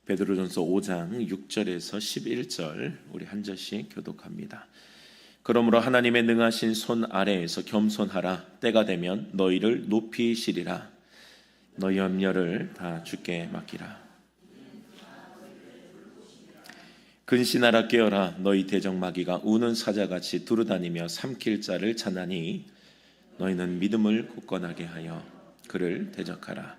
베드로전서 5장 6절에서 11절 우리 한 절씩 교독합니다. 그러므로 하나님의 능하신 손 아래에서 겸손하라. 때가 되면 너희를 높이시리라. 너희 염려를 다 주께 맡기라. 근신하라 깨어라. 너희 대적마귀가 우는 사자같이 두루다니며 삼킬 자를 찾나니 너희는 믿음을 굳건하게 하여 그를 대적하라.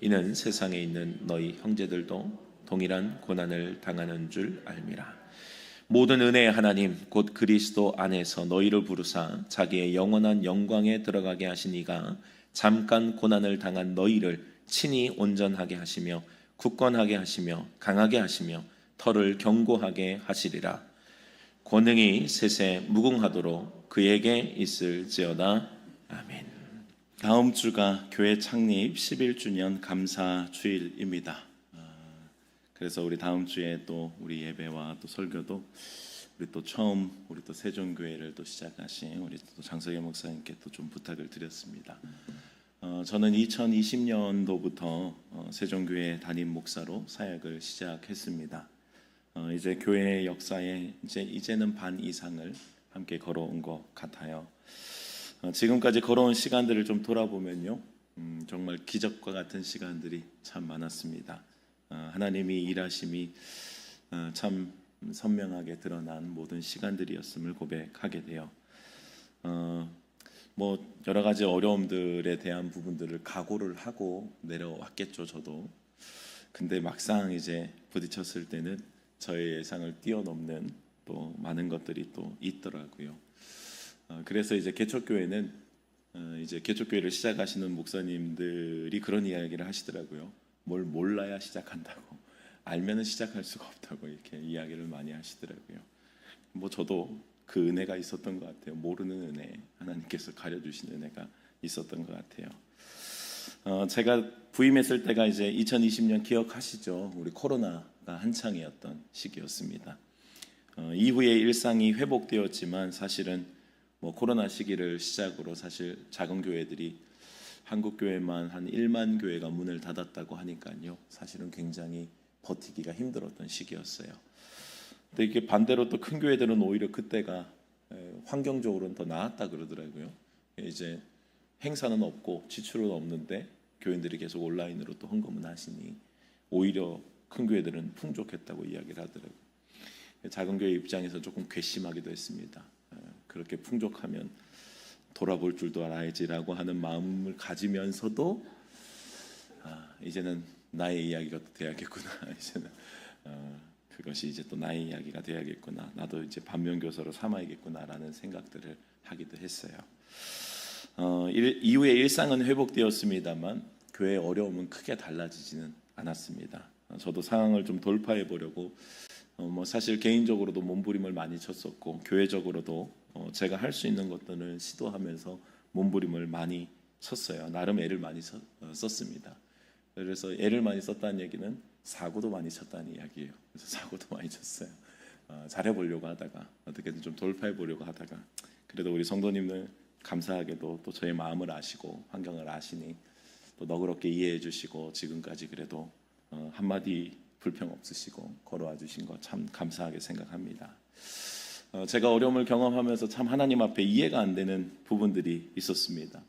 이는 세상에 있는 너희 형제들도 동일한 고난을 당하는 줄 알미라. 모든 은혜의 하나님 곧 그리스도 안에서 너희를 부르사 자기의 영원한 영광에 들어가게 하신 이가 잠깐 고난을 당한 너희를 친히 온전하게 하시며 굳건하게 하시며 강하게 하시며 터를 견고하게 하시리라. 권능이 세세 무궁하도록 그에게 있을지어다. 아멘. 다음 주가 교회 창립 11주년 감사 주일입니다. 그래서 우리 다음 주에 또 우리 예배와 또 설교도 우리 또 처음 우리 또 세종교회를 또 시작하신 우리 또 장석영 목사님께 또 좀 부탁을 드렸습니다. 저는 2020년도부터 세종교회 담임 목사로 사역을 시작했습니다. 이제 교회 역사에 이제는 반 이상을 함께 걸어온 것 같아요. 지금까지 걸어온 시간들을 좀 돌아보면요, 정말 기적과 같은 시간들이 참 많았습니다. 하나님이 일하심이 참 선명하게 드러난 모든 시간들이었음을 고백하게 돼요. 뭐 여러 가지 어려움들에 대한 부분들을 각오를 하고 내려왔겠죠, 저도. 근데 막상 이제 부딪혔을 때는 저의 예상을 뛰어넘는 또 많은 것들이 또 있더라고요. 그래서 이제 개척교회는 이제 개척교회를 시작하시는 목사님들이 그런 이야기를 하시더라고요. 뭘 몰라야 시작한다고, 알면은 시작할 수가 없다고 이렇게 이야기를 많이 하시더라고요. 뭐 저도 그 은혜가 있었던 것 같아요. 모르는 은혜, 하나님께서 가려주신 은혜가 있었던 것 같아요. 제가 부임했을 때가 이제 2020년 기억하시죠? 우리 코로나가 한창이었던 시기였습니다. 이후에 일상이 회복되었지만 사실은 뭐 코로나 시기를 시작으로 사실 작은 교회들이 한국 교회만 한 1만 교회가 문을 닫았다고 하니까요, 사실은 굉장히 버티기가 힘들었던 시기였어요. 근데 이게 반대로 또 큰 교회들은 오히려 그때가 환경적으로는 더 나았다 그러더라고요. 이제 행사는 없고 지출은 없는데 교인들이 계속 온라인으로 또 헌금을 하시니 오히려 큰 교회들은 풍족했다고 이야기를 하더라고요. 작은 교회 입장에서 조금 괘씸하기도 했습니다. 그렇게 풍족하면 돌아볼 줄도 알아야지라고 하는 마음을 가지면서도 이제는 나의 이야기가 돼야겠구나. 이제는 그것이 이제 또 나의 이야기가 돼야겠구나. 나도 이제 반면교사로 삼아야겠구나라는 생각들을 하기도 했어요. 이후에 일상은 회복되었습니다만 교회의 어려움은 크게 달라지지는 않았습니다. 저도 상황을 좀 돌파해 보려고 뭐 사실 개인적으로도 몸부림을 많이 쳤었고 교회적으로도 제가 할 수 있는 것들을 시도하면서 몸부림을 많이 쳤어요. 나름 애를 많이 썼습니다. 그래서 애를 많이 썼다는 얘기는 사고도 많이 쳤다는 이야기예요. 그래서 사고도 많이 쳤어요. 잘해보려고 하다가 어떻게든 좀 돌파해보려고 하다가 그래도 우리 성도님들 감사하게도 또 저의 마음을 아시고 환경을 아시니 또 너그럽게 이해해 주시고 지금까지 그래도 한마디 불평 없으시고 걸어와 주신 거 참 감사하게 생각합니다. 제가 어려움을 경험하면서 참 하나님 앞에 이해가 안 되는 부분들이 있었습니다.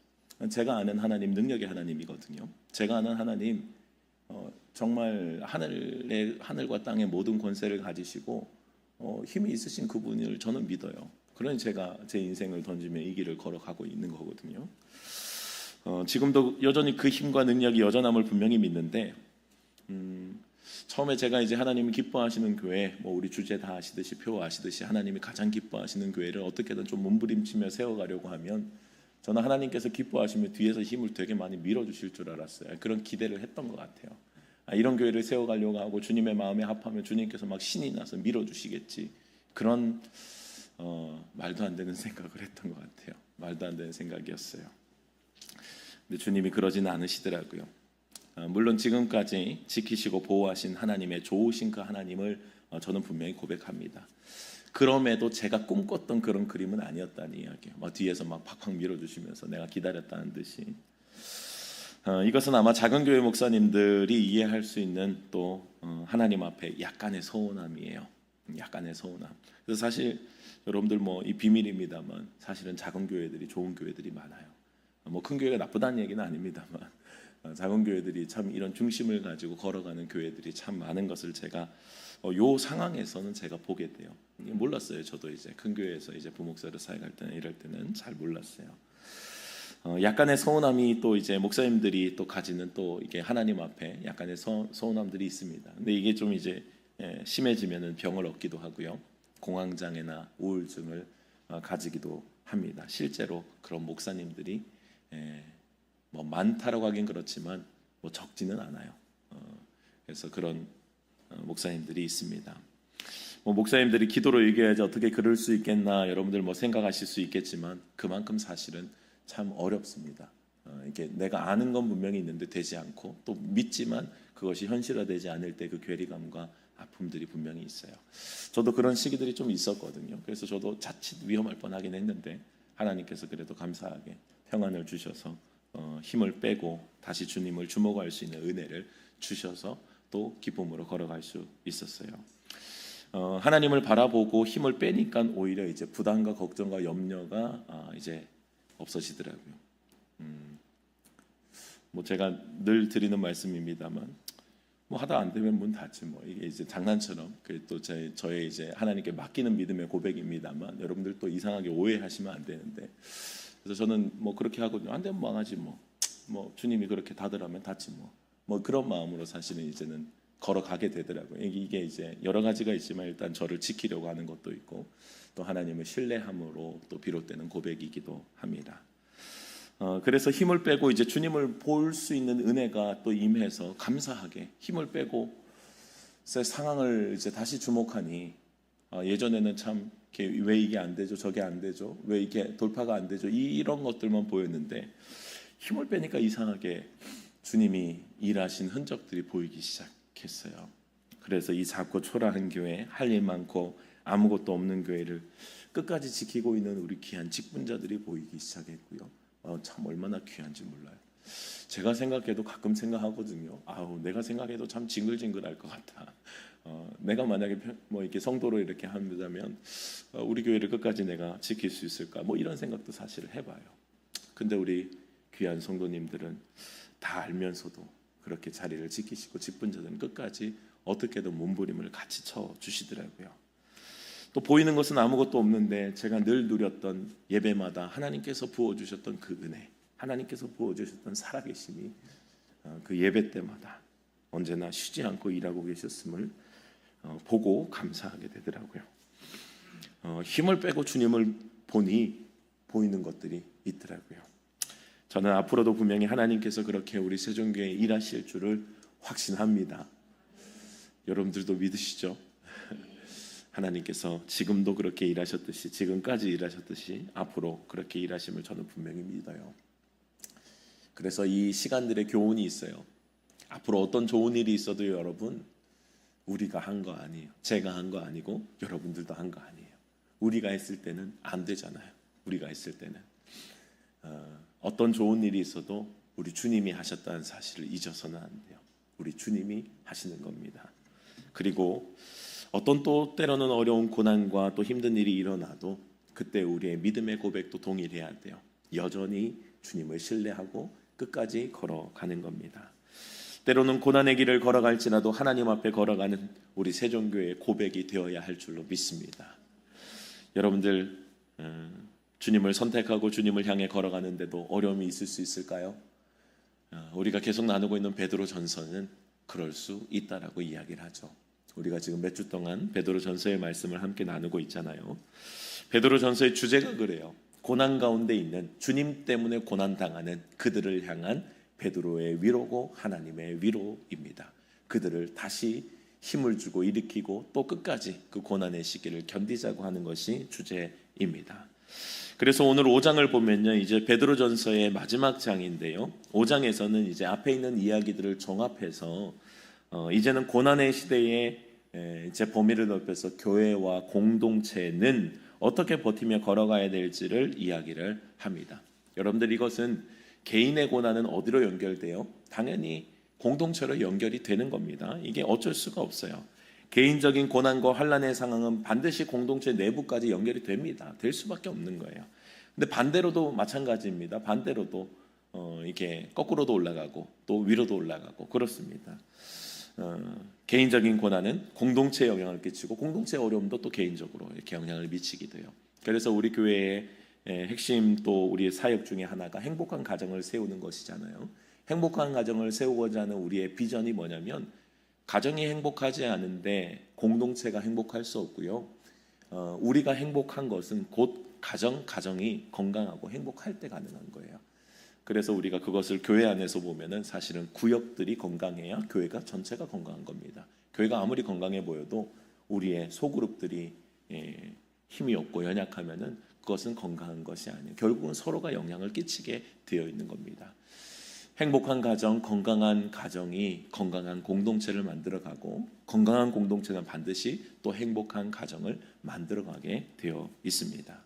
제가 아는 하나님 능력의 하나님이거든요. 제가 아는 하나님 정말 하늘과 땅의 모든 권세를 가지시고 힘이 있으신 그분을 저는 믿어요. 그러니 제가 제 인생을 던지며 이 길을 걸어가고 있는 거거든요. 지금도 여전히 그 힘과 능력이 여전함을 분명히 믿는데 처음에 제가 이제 하나님이 기뻐하시는 교회, 뭐 우리 주제 다 아시듯이 표 아시듯이 하나님이 가장 기뻐하시는 교회를 어떻게든 좀 몸부림치며 세워가려고 하면 저는 하나님께서 기뻐하시면 뒤에서 힘을 되게 많이 밀어주실 줄 알았어요. 그런 기대를 했던 것 같아요. 이런 교회를 세워가려고 하고 주님의 마음에 합하면 주님께서 막 신이 나서 밀어주시겠지. 그런 말도 안 되는 생각을 했던 것 같아요. 말도 안 되는 생각이었어요. 근데 주님이 그러지는 않으시더라고요. 물론 지금까지 지키시고 보호하신 하나님의 좋으신 그 하나님을 저는 분명히 고백합니다. 그럼에도 제가 꿈꿨던 그런 그림은 아니었다는 이야기예요. 막 뒤에서 막 팍팍 밀어주시면서 내가 기다렸다는 듯이 이것은 아마 작은 교회 목사님들이 이해할 수 있는 또 하나님 앞에 약간의 서운함이에요. 약간의 서운함. 그래서 사실 여러분들 뭐 이 비밀입니다만 사실은 작은 교회들이 좋은 교회들이 많아요. 뭐 큰 교회가 나쁘다는 얘기는 아닙니다만 작은 교회들이 참 이런 중심을 가지고 걸어가는 교회들이 참 많은 것을 제가 요 상황에서는 제가 보게 돼요. 몰랐어요. 저도 이제 큰 교회에서 이제 부목사로 사역할 때는 이럴 때는 잘 몰랐어요. 약간의 서운함이 또 이제 목사님들이 또 가지는 또 이게 하나님 앞에 약간의 서운함들이 있습니다. 근데 이게 좀 이제 심해지면은 병을 얻기도 하고요. 공황장애나 우울증을 가지기도 합니다. 실제로 그런 목사님들이 뭐 많다라고 하긴 그렇지만 뭐 적지는 않아요. 그래서 그런 목사님들이 있습니다. 뭐 목사님들이 기도로 얘기해야지 어떻게 그럴 수 있겠나 여러분들 뭐 생각하실 수 있겠지만 그만큼 사실은 참 어렵습니다. 이게 내가 아는 건 분명히 있는데 되지 않고 또 믿지만 그것이 현실화되지 않을 때 그 괴리감과 아픔들이 분명히 있어요. 저도 그런 시기들이 좀 있었거든요. 그래서 저도 자칫 위험할 뻔하긴 했는데 하나님께서 그래도 감사하게 평안을 주셔서 힘을 빼고 다시 주님을 주목할 수 있는 은혜를 주셔서 또 기쁨으로 걸어갈 수 있었어요. 하나님을 바라보고 힘을 빼니까 오히려 이제 부담과 걱정과 염려가 이제 없어지더라고요. 뭐 제가 늘 드리는 말씀입니다만 뭐 하다 안 되면 문 닫지 뭐 이게 이제 장난처럼 또 저의 이제 하나님께 맡기는 믿음의 고백입니다만 여러분들 또 이상하게 오해하시면 안 되는데 그래서 저는 뭐 그렇게 하거든요. 안 되면 망하지 뭐 주님이 그렇게 닫으라면 닫지 뭐 그런 마음으로 사실은 이제는 걸어가게 되더라고요. 이게 이제 여러 가지가 있지만 일단 저를 지키려고 하는 것도 있고 또 하나님을 신뢰함으로 또 비롯되는 고백이기도 합니다. 그래서 힘을 빼고 이제 주님을 볼 수 있는 은혜가 또 임해서 감사하게 힘을 빼고 상황을 이제 다시 주목하니 예전에는 참 이렇게 왜 이게 안 되죠, 저게 안 되죠, 왜 이게 돌파가 안 되죠 이런 것들만 보였는데 힘을 빼니까 이상하게 주님이 일하신 흔적들이 보이기 시작했어요. 그래서 이 작고 초라한 교회, 할 일 많고 아무것도 없는 교회를 끝까지 지키고 있는 우리 귀한 직분자들이 보이기 시작했고요. 참 얼마나 귀한지 몰라요. 제가 생각해도 가끔 생각하거든요. 내가 생각해도 참 징글징글할 것 같아. 내가 만약에 뭐 이렇게 성도로 이렇게 한다면 우리 교회를 끝까지 내가 지킬 수 있을까? 뭐 이런 생각도 사실 해봐요. 근데 우리 귀한 성도님들은 다 알면서도 그렇게 자리를 지키시고 직분자들은 끝까지 어떻게든 몸부림을 같이 쳐 주시더라고요. 또 보이는 것은 아무것도 없는데 제가 늘 누렸던 예배마다 하나님께서 부어주셨던 그 은혜, 하나님께서 부어주셨던 살아계심이 그 예배 때마다 언제나 쉬지 않고 일하고 계셨음을 보고 감사하게 되더라고요. 힘을 빼고 주님을 보니 보이는 것들이 있더라고요. 저는 앞으로도 분명히 하나님께서 그렇게 우리 세종교회에 일하실 줄을 확신합니다. 여러분들도 믿으시죠? 하나님께서 지금도 그렇게 일하셨듯이 지금까지 일하셨듯이 앞으로 그렇게 일하심을 저는 분명히 믿어요. 그래서 이 시간들의 교훈이 있어요. 앞으로 어떤 좋은 일이 있어도 여러분 우리가 한 거 아니에요. 제가 한 거 아니고 여러분들도 한 거 아니에요. 우리가 했을 때는 안 되잖아요. 우리가 했을 때는 어떤 좋은 일이 있어도 우리 주님이 하셨다는 사실을 잊어서는 안 돼요. 우리 주님이 하시는 겁니다. 그리고 어떤 또 때로는 어려운 고난과 또 힘든 일이 일어나도 그때 우리의 믿음의 고백도 동일해야 돼요. 여전히 주님을 신뢰하고 끝까지 걸어가는 겁니다. 때로는 고난의 길을 걸어갈지라도 하나님 앞에 걸어가는 우리 세종교회의 고백이 되어야 할 줄로 믿습니다. 여러분들 주님을 선택하고 주님을 향해 걸어가는데도 어려움이 있을 수 있을까요? 우리가 계속 나누고 있는 베드로전서는 그럴 수 있다라고 이야기를 하죠. 우리가 지금 몇 주 동안 베드로전서의 말씀을 함께 나누고 있잖아요. 베드로전서의 주제가 그래요. 고난 가운데 있는 주님 때문에 고난당하는 그들을 향한 베드로의 위로고 하나님의 위로입니다. 그들을 다시 힘을 주고 일으키고 또 끝까지 그 고난의 시기를 견디자고 하는 것이 주제입니다. 그래서 오늘 5장을 보면요, 이제 베드로전서의 마지막 장인데요. 5장에서는 이제 앞에 있는 이야기들을 종합해서 이제는 고난의 시대에 이제 범위를 넓혀서 교회와 공동체는 어떻게 버티며 걸어가야 될지를 이야기를 합니다. 여러분들 이것은 개인의 고난은 어디로 연결돼요? 당연히 공동체로 연결이 되는 겁니다. 이게 어쩔 수가 없어요. 개인적인 고난과 환난의 상황은 반드시 공동체 내부까지 연결이 됩니다. 될 수밖에 없는 거예요. 근데 반대로도 마찬가지입니다. 반대로도 이게 거꾸로도 올라가고 또 위로도 올라가고 그렇습니다. 개인적인 고난은 공동체에 영향을 끼치고 공동체의 어려움도 또 개인적으로 이렇게 영향을 미치기도 해요. 그래서 우리 교회의 핵심 또 우리의 사역 중에 하나가 행복한 가정을 세우는 것이잖아요. 행복한 가정을 세우고자 하는 우리의 비전이 뭐냐면 가정이 행복하지 않은데 공동체가 행복할 수 없고요. 우리가 행복한 것은 곧 가정이 건강하고 행복할 때 가능한 거예요. 그래서 우리가 그것을 교회 안에서 보면은 사실은 구역들이 건강해야 교회가 전체가 건강한 겁니다. 교회가 아무리 건강해 보여도 우리의 소그룹들이 힘이 없고 연약하면은 그것은 건강한 것이 아니에요. 결국은 서로가 영향을 끼치게 되어 있는 겁니다. 행복한 가정, 건강한 가정이 건강한 공동체를 만들어가고 건강한 공동체는 반드시 또 행복한 가정을 만들어가게 되어 있습니다.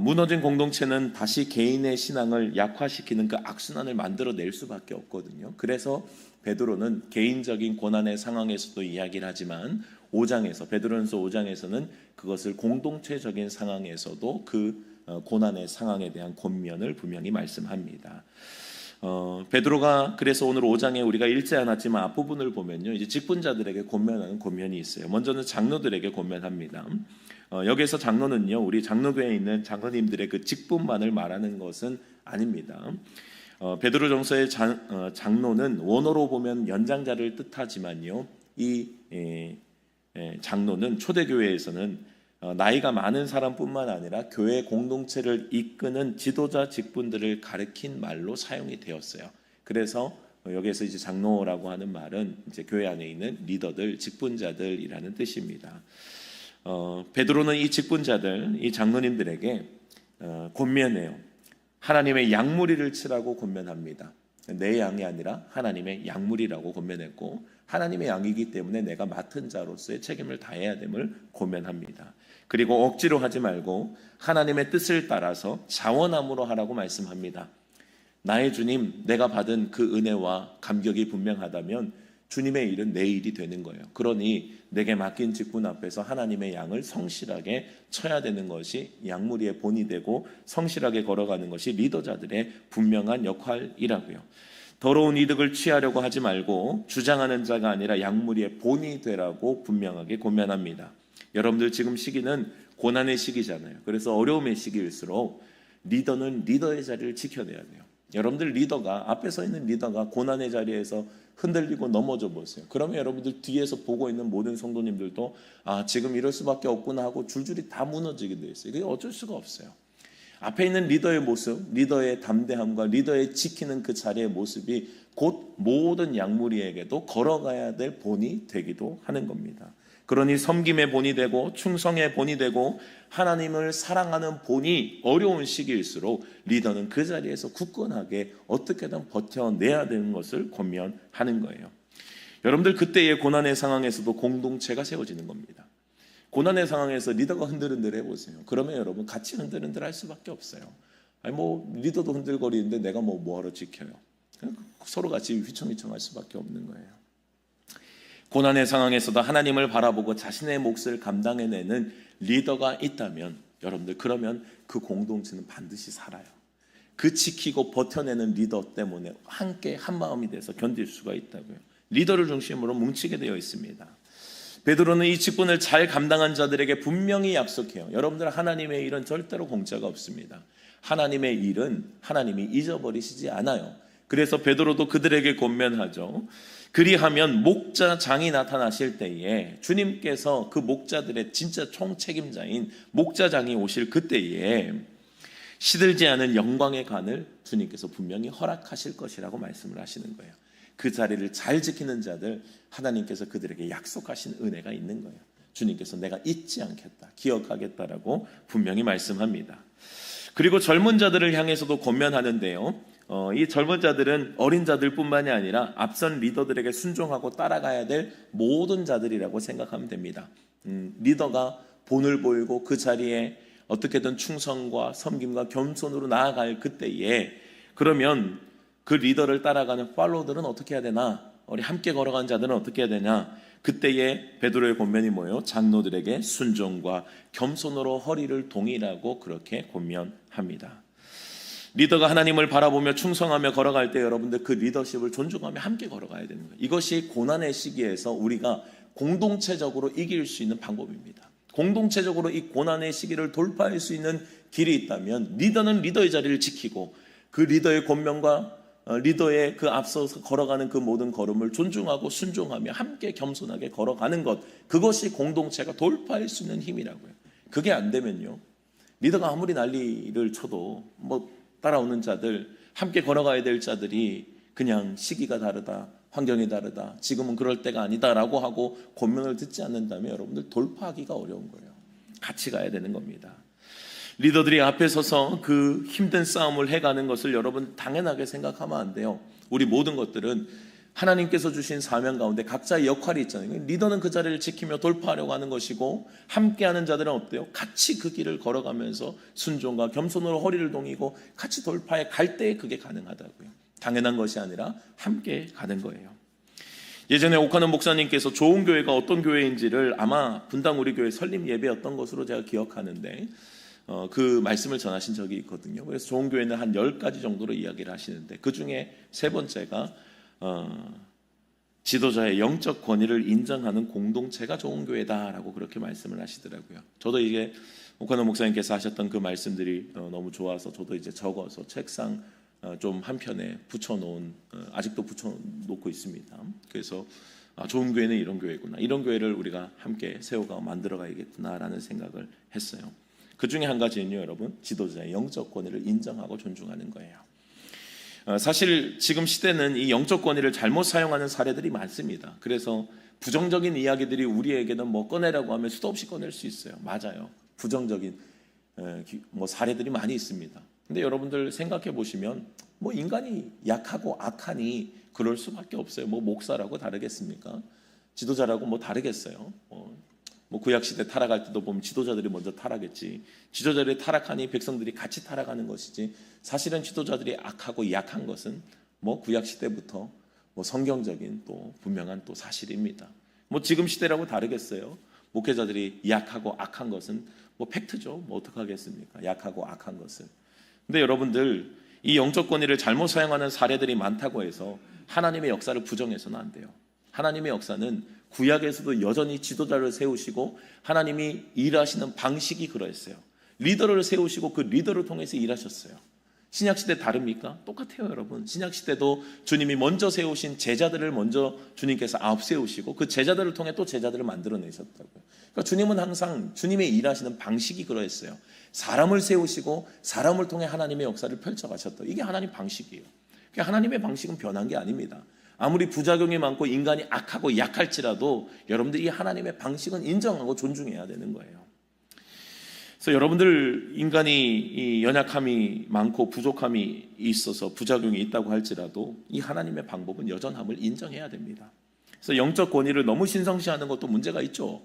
무너진 공동체는 다시 개인의 신앙을 약화시키는 그 악순환을 만들어낼 수밖에 없거든요. 그래서 베드로는 개인적인 고난의 상황에서도 이야기를 하지만 베드로전서 5장에서는 그것을 공동체적인 상황에서도 그 고난의 상황에 대한 권면을 분명히 말씀합니다. 베드로가 그래서 오늘 5장에 우리가 읽지 않았지만 앞부분을 보면요, 이제 직분자들에게 권면하는 권면이 있어요. 먼저는 장로들에게 권면합니다. 여기에서 장로는요, 우리 장로교회에 있는 장로님들의 그 직분만을 말하는 것은 아닙니다. 베드로전서의 장로는 원어로 보면 연장자를 뜻하지만요, 이 장로는 초대교회에서는 나이가 많은 사람뿐만 아니라 교회 공동체를 이끄는 지도자 직분들을 가리킨 말로 사용이 되었어요. 그래서 여기에서 이제 장로라고 하는 말은 이제 교회 안에 있는 리더들, 직분자들이라는 뜻입니다. 베드로는 이 직분자들, 이 장로님들에게 권면해요. 하나님의 양무리를 치라고 권면합니다. 내 양이 아니라 하나님의 양무리라고 권면했고 하나님의 양이기 때문에 내가 맡은 자로서의 책임을 다해야 됨을 권면합니다. 그리고 억지로 하지 말고 하나님의 뜻을 따라서 자원함으로 하라고 말씀합니다. 나의 주님, 내가 받은 그 은혜와 감격이 분명하다면 주님의 일은 내 일이 되는 거예요. 그러니 내게 맡긴 직분 앞에서 하나님의 양을 성실하게 쳐야 되는 것이 양무리의 본이 되고 성실하게 걸어가는 것이 리더자들의 분명한 역할이라고요. 더러운 이득을 취하려고 하지 말고 주장하는 자가 아니라 양무리의 본이 되라고 분명하게 권면합니다. 여러분들 지금 시기는 고난의 시기잖아요. 그래서 어려움의 시기일수록 리더는 리더의 자리를 지켜내야 돼요. 여러분들 앞에 서 있는 리더가 고난의 자리에서 흔들리고 넘어져 보세요. 그러면 여러분들 뒤에서 보고 있는 모든 성도님들도 지금 이럴 수밖에 없구나 하고 줄줄이 다 무너지게 돼 있어요. 이게 어쩔 수가 없어요. 앞에 있는 리더의 모습, 리더의 담대함과 리더의 지키는 그 자리의 모습이 곧 모든 양무리에게도 걸어가야 될 본이 되기도 하는 겁니다. 그러니 섬김의 본이 되고 충성의 본이 되고 하나님을 사랑하는 본이 어려운 시기일수록 리더는 그 자리에서 굳건하게 어떻게든 버텨내야 되는 것을 권면하는 거예요. 여러분들 그때의 고난의 상황에서도 공동체가 세워지는 겁니다. 고난의 상황에서 리더가 흔들흔들 해보세요. 그러면 여러분 같이 흔들흔들 할 수밖에 없어요. 리더도 흔들거리는데 내가 뭐하러 지켜요. 서로 같이 휘청휘청할 수밖에 없는 거예요. 고난의 상황에서도 하나님을 바라보고 자신의 몫을 감당해내는 리더가 있다면 여러분들 그러면 그 공동체는 반드시 살아요. 그 지키고 버텨내는 리더 때문에 함께 한마음이 돼서 견딜 수가 있다고요. 리더를 중심으로 뭉치게 되어 있습니다. 베드로는 이 직분을 잘 감당한 자들에게 분명히 약속해요. 여러분들 하나님의 일은 절대로 공짜가 없습니다. 하나님의 일은 하나님이 잊어버리시지 않아요. 그래서 베드로도 그들에게 권면하죠. 그리하면 목자장이 나타나실 때에 주님께서 그 목자들의 진짜 총책임자인 목자장이 오실 그때에 시들지 않은 영광의 관을 주님께서 분명히 허락하실 것이라고 말씀을 하시는 거예요. 그 자리를 잘 지키는 자들 하나님께서 그들에게 약속하신 은혜가 있는 거예요. 주님께서 내가 잊지 않겠다, 기억하겠다라고 분명히 말씀합니다. 그리고 젊은 자들을 향해서도 권면하는데요. 이 젊은 자들은 어린 자들뿐만이 아니라 앞선 리더들에게 순종하고 따라가야 될 모든 자들이라고 생각하면 됩니다. 리더가 본을 보이고 그 자리에 어떻게든 충성과 섬김과 겸손으로 나아갈 그때에 그러면 그 리더를 따라가는 팔로우들은 어떻게 해야 되나? 우리 함께 걸어간 자들은 어떻게 해야 되냐? 그때의 베드로의 권면이 뭐예요? 장로들에게 순종과 겸손으로 허리를 동이라고 그렇게 권면합니다. 리더가 하나님을 바라보며 충성하며 걸어갈 때 여러분들 그 리더십을 존중하며 함께 걸어가야 되는 거예요. 이것이 고난의 시기에서 우리가 공동체적으로 이길 수 있는 방법입니다. 공동체적으로 이 고난의 시기를 돌파할 수 있는 길이 있다면 리더는 리더의 자리를 지키고 그 리더의 권면과 리더의 그 앞서서 걸어가는 그 모든 걸음을 존중하고 순종하며 함께 겸손하게 걸어가는 것, 그것이 공동체가 돌파할 수 있는 힘이라고요. 그게 안 되면요, 리더가 아무리 난리를 쳐도 뭐 따라오는 자들, 함께 걸어가야 될 자들이 그냥 시기가 다르다, 환경이 다르다, 지금은 그럴 때가 아니다라고 하고 권면을 듣지 않는다면 여러분들 돌파하기가 어려운 거예요. 같이 가야 되는 겁니다. 리더들이 앞에 서서 그 힘든 싸움을 해가는 것을 여러분 당연하게 생각하면 안 돼요. 우리 모든 것들은 하나님께서 주신 사명 가운데 각자의 역할이 있잖아요. 리더는 그 자리를 지키며 돌파하려고 하는 것이고, 함께하는 자들은 어때요? 같이 그 길을 걸어가면서 순종과 겸손으로 허리를 동이고 같이 돌파해 갈 때 그게 가능하다고요. 당연한 것이 아니라 함께 가는 거예요. 예전에 옥하는 목사님께서 좋은 교회가 어떤 교회인지를 아마 분당 우리 교회 설립 예배였던 것으로 제가 기억하는데 그 말씀을 전하신 적이 있거든요. 그래서 좋은 교회는 한 10가지 정도로 이야기를 하시는데 그 중에 세 번째가 지도자의 영적 권위를 인정하는 공동체가 좋은 교회다라고 그렇게 말씀을 하시더라고요. 저도 이게 옥하는 목사님께서 하셨던 그 말씀들이 너무 좋아서 저도 이제 적어서 책상 좀 한편에 붙여놓은, 아직도 붙여놓고 있습니다. 그래서 좋은 교회는 이런 교회구나, 이런 교회를 우리가 함께 세워가 만들어가야겠구나라는 생각을 했어요. 그 중에 한 가지는요, 여러분, 지도자의 영적 권위를 인정하고 존중하는 거예요. 사실 지금 시대는 이 영적 권위를 잘못 사용하는 사례들이 많습니다. 그래서 부정적인 이야기들이 우리에게는 뭐 꺼내라고 하면 수도 없이 꺼낼 수 있어요. 맞아요. 부정적인 사례들이 많이 있습니다. 근데 여러분들 생각해 보시면 뭐 인간이 약하고 악하니 그럴 수밖에 없어요. 뭐 목사라고 다르겠습니까? 지도자라고 뭐 다르겠어요? 뭐 구약시대 타락할 때도 보면 지도자들이 먼저 타락했지, 지도자들이 타락하니 백성들이 같이 타락하는 것이지, 사실은 지도자들이 악하고 약한 것은 뭐 구약시대부터 뭐 성경적인 또 분명한 또 사실입니다. 뭐 지금 시대라고 다르겠어요? 목회자들이 약하고 악한 것은 뭐 팩트죠. 뭐 어떡하겠습니까? 약하고 악한 것을. 근데 여러분들, 이 영적 권위를 잘못 사용하는 사례들이 많다고 해서 하나님의 역사를 부정해서는 안 돼요. 하나님의 역사는 구약에서도 여전히 지도자를 세우시고 하나님이 일하시는 방식이 그러했어요. 리더를 세우시고 그 리더를 통해서 일하셨어요. 신약시대 다릅니까? 똑같아요, 여러분. 신약시대도 주님이 먼저 세우신 제자들을 먼저 주님께서 앞세우시고 그 제자들을 통해 또 제자들을 만들어내셨다고요. 그러니까 주님은 항상 주님의 일하시는 방식이 그러했어요. 사람을 세우시고 사람을 통해 하나님의 역사를 펼쳐가셨다. 이게 하나님 방식이에요. 그러니까 하나님의 방식은 변한 게 아닙니다. 아무리 부작용이 많고 인간이 악하고 약할지라도 여러분들이 이 하나님의 방식은 인정하고 존중해야 되는 거예요. 그래서 여러분들, 인간이 이 연약함이 많고 부족함이 있어서 부작용이 있다고 할지라도 이 하나님의 방법은 여전함을 인정해야 됩니다. 그래서 영적 권위를 너무 신성시하는 것도 문제가 있죠.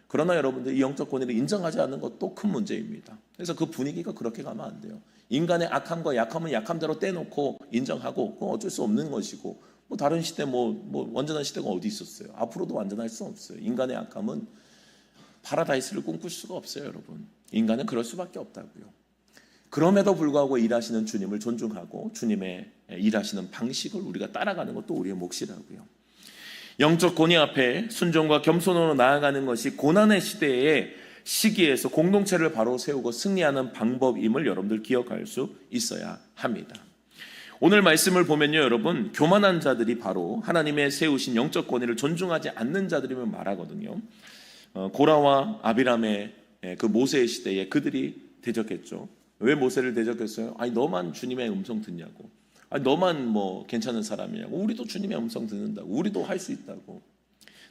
그러나 여러분들, 이 영적 권위를 인정하지 않는 것도 큰 문제입니다. 그래서 그 분위기가 그렇게 가면 안 돼요. 인간의 악함과 약함은 약함대로 떼놓고 인정하고 그건 어쩔 수 없는 것이고, 뭐 다른 시대 뭐 완전한 시대가 어디 있었어요? 앞으로도 완전할 수 없어요. 인간의 악함은 파라다이스를 꿈꿀 수가 없어요, 여러분. 인간은 그럴 수밖에 없다고요. 그럼에도 불구하고 일하시는 주님을 존중하고 주님의 일하시는 방식을 우리가 따라가는 것도 우리의 몫이라고요. 영적 권위 앞에 순종과 겸손으로 나아가는 것이 고난의 시기에서 공동체를 바로 세우고 승리하는 방법임을 여러분들 기억할 수 있어야 합니다. 오늘 말씀을 보면요, 여러분, 교만한 자들이 바로 하나님의 세우신 영적 권위를 존중하지 않는 자들이면 말하거든요. 고라와 아비람의 그 모세의 시대에 그들이 대적했죠. 왜 모세를 대적했어요? 아니, 너만 주님의 음성 듣냐고. 아니, 너만 뭐 괜찮은 사람이냐고. 우리도 주님의 음성 듣는다고. 우리도 할 수 있다고.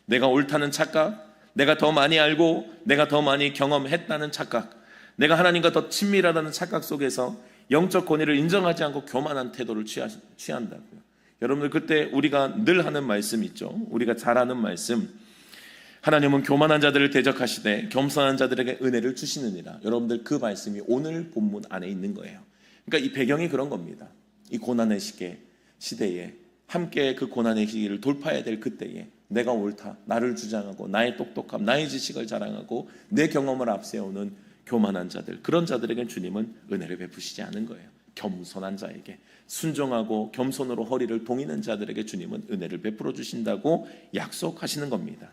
내가 옳다는 착각, 내가 더 많이 알고 내가 더 많이 경험했다는 착각, 내가 하나님과 더 친밀하다는 착각 속에서 영적 권위를 인정하지 않고 교만한 태도를 취한다고요. 여러분들, 그때 우리가 늘 하는 말씀 있죠. 우리가 잘 아는 말씀. 하나님은 교만한 자들을 대적하시되 겸손한 자들에게 은혜를 주시느니라. 여러분들, 그 말씀이 오늘 본문 안에 있는 거예요. 그러니까 이 배경이 그런 겁니다. 이 고난의 시대에 함께 그 고난의 시기를 돌파해야 될 그때에 내가 옳다, 나를 주장하고 나의 똑똑함, 나의 지식을 자랑하고 내 경험을 앞세우는 교만한 자들, 그런 자들에게 주님은 은혜를 베푸시지 않은 거예요. 겸손한 자에게, 순종하고 겸손으로 허리를 동이는 자들에게 주님은 은혜를 베풀어 주신다고 약속하시는 겁니다.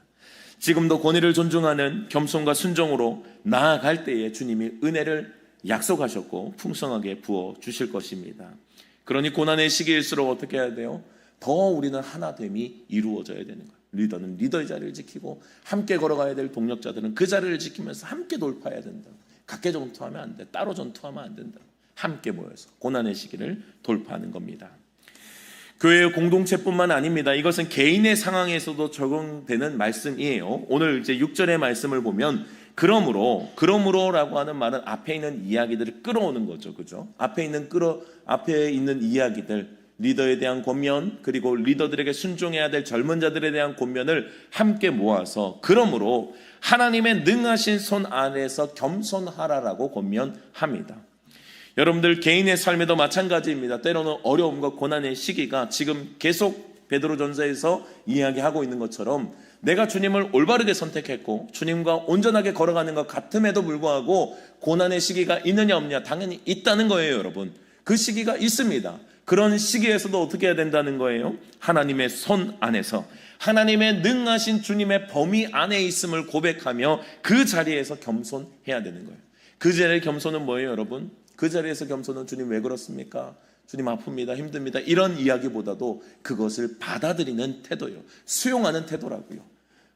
지금도 권위를 존중하는 겸손과 순종으로 나아갈 때에 주님이 은혜를 약속하셨고 풍성하게 부어 주실 것입니다. 그러니 고난의 시기일수록 어떻게 해야 돼요? 더 우리는 하나됨이 이루어져야 되는 거예요. 리더는 리더의 자리를 지키고 함께 걸어가야 될 동력자들은 그 자리를 지키면서 함께 돌파해야 된다. 각계 전투하면 안 돼. 따로 전투하면 안 된다. 함께 모여서 고난의 시기를 돌파하는 겁니다. 교회의 공동체뿐만 아닙니다. 이것은 개인의 상황에서도 적용되는 말씀이에요. 오늘 이제 6절의 말씀을 보면 그러므로라고 하는 말은 앞에 있는 이야기들을 끌어오는 거죠. 그죠? 앞에 있는 이야기들, 리더에 대한 권면, 그리고 리더들에게 순종해야 될 젊은 자들에 대한 권면을 함께 모아서 그러므로 하나님의 능하신 손 안에서 겸손하라라고 권면합니다. 여러분들 개인의 삶에도 마찬가지입니다. 때로는 어려움과 고난의 시기가 지금 계속 베드로전서에서 이야기하고 있는 것처럼 내가 주님을 올바르게 선택했고 주님과 온전하게 걸어가는 것 같음에도 불구하고 고난의 시기가 있느냐 없느냐, 당연히 있다는 거예요. 여러분, 그 시기가 있습니다. 그런 시기에서도 어떻게 해야 된다는 거예요? 하나님의 손 안에서, 하나님의 능하신 주님의 범위 안에 있음을 고백하며 그 자리에서 겸손해야 되는 거예요. 그 자리의 겸손은 뭐예요, 여러분? 그 자리에서 겸손은 주님 왜 그렇습니까? 주님 아픕니다, 힘듭니다, 이런 이야기보다도 그것을 받아들이는 태도예요. 수용하는 태도라고요.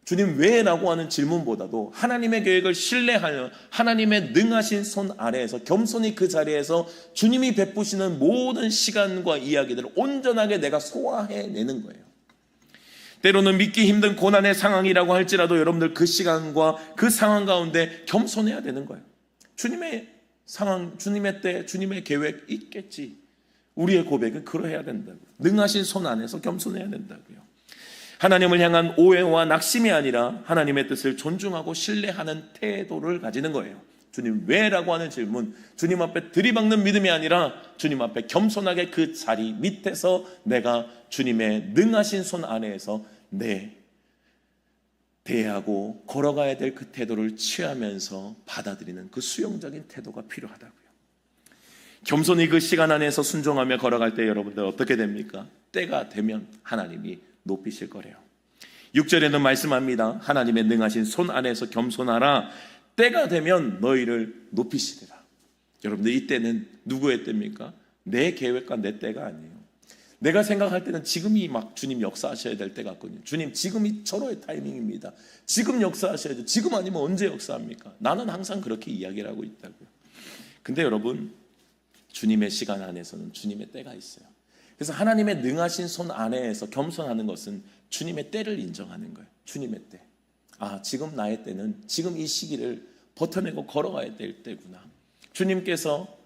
주님 왜? 라고 하는 질문보다도 하나님의 계획을 신뢰하여 하나님의 능하신 손 아래에서 겸손히 그 자리에서 주님이 베푸시는 모든 시간과 이야기들을 온전하게 내가 소화해내는 거예요. 때로는 믿기 힘든 고난의 상황이라고 할지라도 여러분들 그 시간과 그 상황 가운데 겸손해야 되는 거예요. 주님의 상황, 주님의 때, 주님의 계획 있겠지. 우리의 고백은 그러해야 된다고요. 능하신 손 안에서 겸손해야 된다고요. 하나님을 향한 오해와 낙심이 아니라 하나님의 뜻을 존중하고 신뢰하는 태도를 가지는 거예요. 주님 왜? 라고 하는 질문, 주님 앞에 들이박는 믿음이 아니라 주님 앞에 겸손하게 그 자리 밑에서 내가 주님의 능하신 손 안에서 대하고 걸어가야 될 그 태도를 취하면서 받아들이는 그 수용적인 태도가 필요하다고요. 겸손히 그 시간 안에서 순종하며 걸어갈 때 여러분들 어떻게 됩니까? 때가 되면 하나님이 높이실 거래요. 6절에는 말씀합니다. 하나님의 능하신 손 안에서 겸손하라. 때가 되면 너희를 높이시리라. 여러분들 이 때는 누구의 때입니까? 내 계획과 내 때가 아니에요. 내가 생각할 때는 지금이 막 주님 역사하셔야 될 때 같거든요. 주님 지금이 절호의 타이밍입니다. 지금 역사하셔야죠. 지금 아니면 언제 역사합니까? 나는 항상 그렇게 이야기를 하고 있다고요. 근데 여러분, 주님의 시간 안에서는 주님의 때가 있어요. 그래서 하나님의 능하신 손 안에서 겸손하는 것은 주님의 때를 인정하는 거예요. 주님의 때. 아, 지금 나의 때는 지금 이 시기를 버텨내고 걸어가야 될 때구나. 주님께서